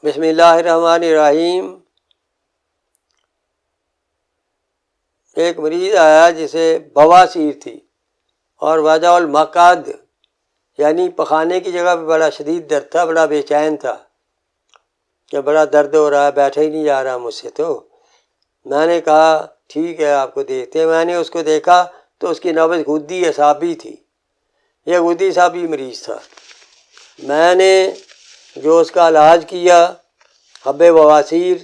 بسم اللہ الرحمن الرحیم۔ ایک مریض آیا جسے بواسیر تھی اور وجع المقعد یعنی پخانے کی جگہ پہ بڑا شدید درد تھا، بڑا بے چین تھا کہ بڑا درد ہو رہا ہے، بیٹھا ہی نہیں جا رہا مجھ سے۔ تو میں نے کہا ٹھیک ہے آپ کو دیکھتے ہیں۔ میں نے اس کو دیکھا تو اس کی نبض غدی اعصابی تھی، یہ غدی اعصابی مریض تھا۔ میں نے جو اس کا علاج کیا، حب بواسیر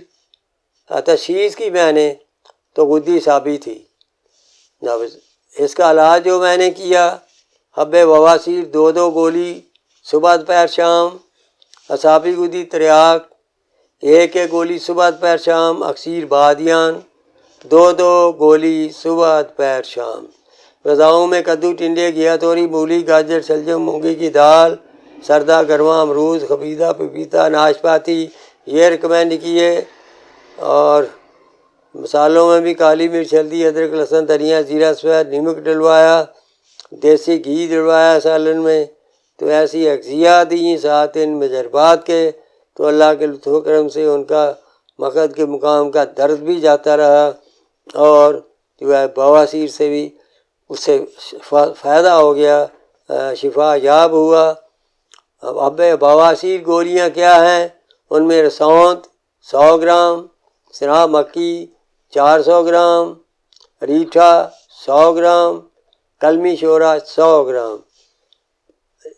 تشخیص کی میں نے تو غدی اعصابی تھی نبض۔ اس کا علاج جو میں نے کیا، حب بواسیر 2 گولی صبح دوپہر شام، اعصابی غدی تریاک 1 گولی صبح دوپہر شام، اکسیر بادیان 2 گولی صبح دوپہر شام۔ غذاؤں میں کدو، ٹنڈے، گھیا توری، مولی، گاجر، شلجم، مونگی کی دال، سردہ گرما، امرود، خبیزہ، پپیتا، ناشپاتی یہ ریکمینڈ کیے۔ اور مسالوں میں بھی کالی مرچ، ہلدی، ادرک، لہسن، دھنیا، زیرہ سفید، نمک ڈلوایا، دیسی گھی ڈلوایا سالن میں۔ تو ایسی اغذیہ دیں 7 دن مجربات کے، تو اللہ کے لطف و کرم سے ان کا مقعد کے مقام کا درد بھی جاتا رہا اور جو ہے بواسیر سے بھی اس سے فائدہ ہو گیا، شفا یاب ہوا۔ اب بواسیر گولیاں کیا ہیں؟ ان میں رسوند 100 گرام، سرا مکی 400 گرام، ریٹھا 100 گرام، کلمی شورا 100 گرام۔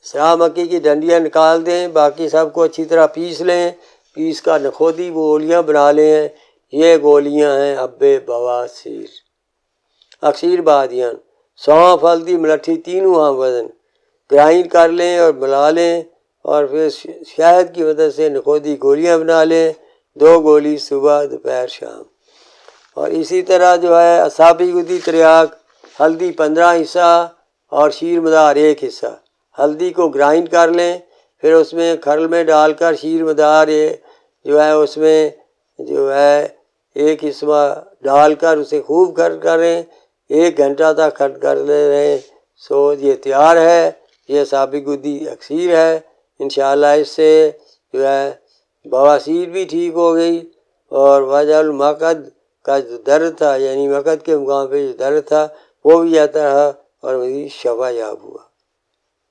سرا مکی کی ڈنڈیاں نکال دیں، باقی سب کو اچھی طرح پیس لیں، پیس کر نخودی گولیاں بنا لیں۔ یہ گولیاں ہیں حب بواسیر۔ اکسیر بادیان، سونف، ہلدی، ملٹھی تینوں عام وزن گرائنڈ کر لیں اور ملا لیں، اور پھر شہد کی مدد سے نخودی گولیاں بنا لیں، 2 گولی صبح دوپہر شام۔ اور اسی طرح جو ہے اعصابی غدی تریاک، ہلدی 15 حصہ اور شیر مدار 1 حصہ۔ ہلدی کو گرائنڈ کر لیں، پھر اس میں کھرل میں ڈال کر شیر مدار جو ہے اس میں جو ہے 1 حصہ ڈال کر اسے خوب کھرل کریں، 1 گھنٹہ تک کھرل کر لے رہیں۔ سو یہ تیار ہے، یہ اعصابی غدی اکسیر ہے۔ انشاءاللہ اس سے جو ہے بواسیر بھی ٹھیک ہو گئی اور وجع المقعد کا جو درد تھا، یعنی مقعد کے مقام پہ جو درد تھا وہ بھی جاتا رہا اور مریض شفا یاب ہوا۔